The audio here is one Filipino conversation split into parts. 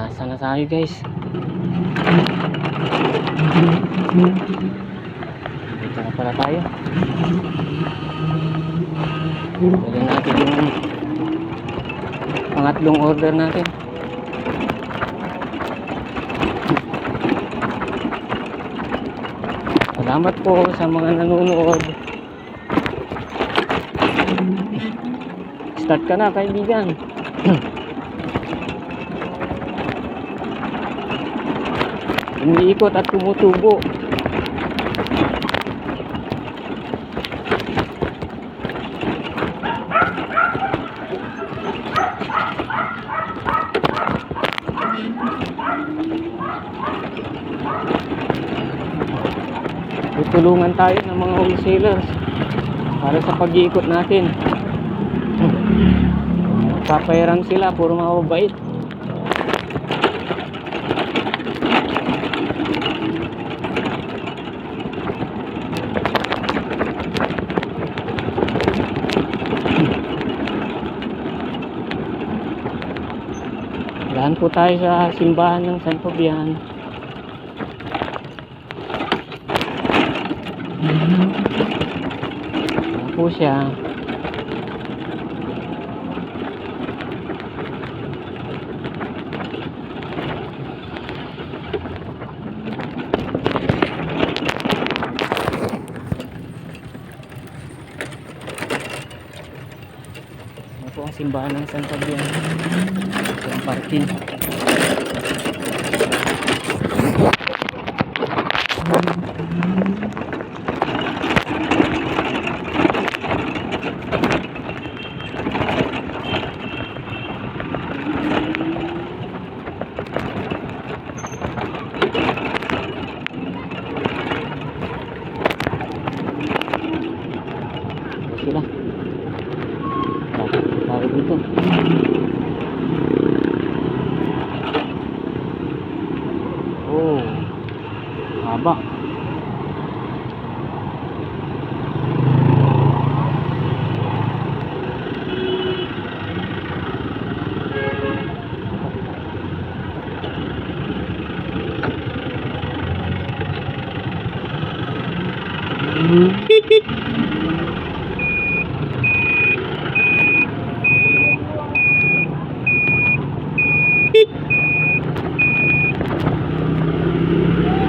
Nasa na tayo guys. Dito na pala tayo. Dali natin yung pangatlong order natin. Salamat po sa mga nanonood. Start ka na kaibigan. Umiikot at tumutubo. Tutulungan tayo ng mga wholesalers para sa pag-iikot natin. Papairam sila, puro mababait. Daan po tayo sa simbahan ng San Fabian. Ayan po siya. Ayan po ang simbahan ng San Fabian. Ito ang parking. Sila. Tayo dito. Oh, haba.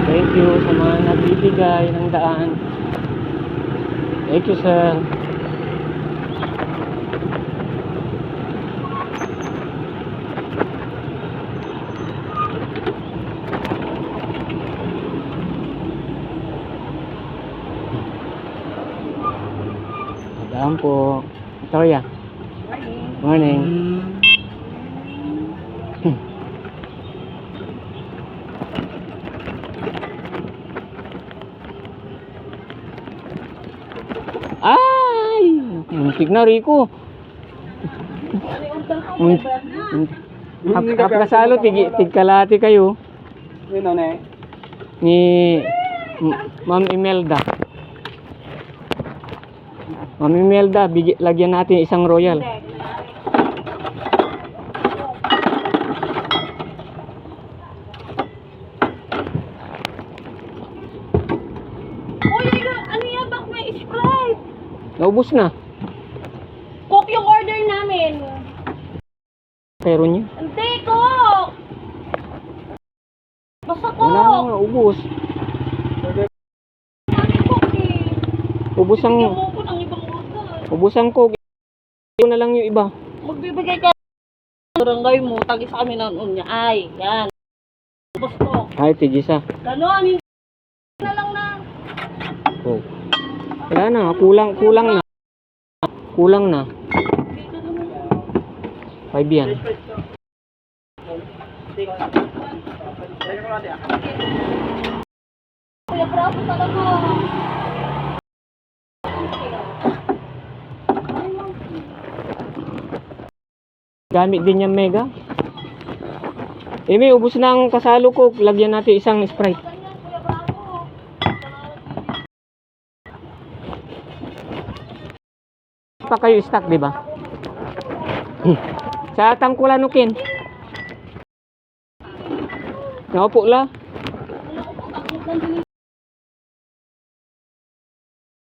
Thank you sa mga nagbibigay ng daan. Thank you, sir. Daan po. Victoria. Morning. Ay! Muntik na, Rico. Kapkasalo, tigkalati kayo. Ni Ma'am Imelda. Ma'am Imelda, lagyan natin isang royal. Naubos na. Coke yung order namin. Pero niya. Hindi, Coke! Basta Coke! Wala na, naubos. Ano Coke eh? Ubos ang... Bigyan mo ko ng ibang order. Ubos ang Coke. Ito na lang yung iba. Magbibigay ka ng barangay mo, tagis kami ng unya. Ay, yan. Ubos Coke. Ay, tigisa. Ganon, hindi na lang na. Coke. Wala na, kulang na. Kulang na. 5 yan. Kuya, bravo talaga. Gamit din yung Mega. May ubos na ang kasalo ko. Lagyan natin isang Sprite. Pa kayo stock, di ba? Sa Tangkulanukin. Nakaupo la.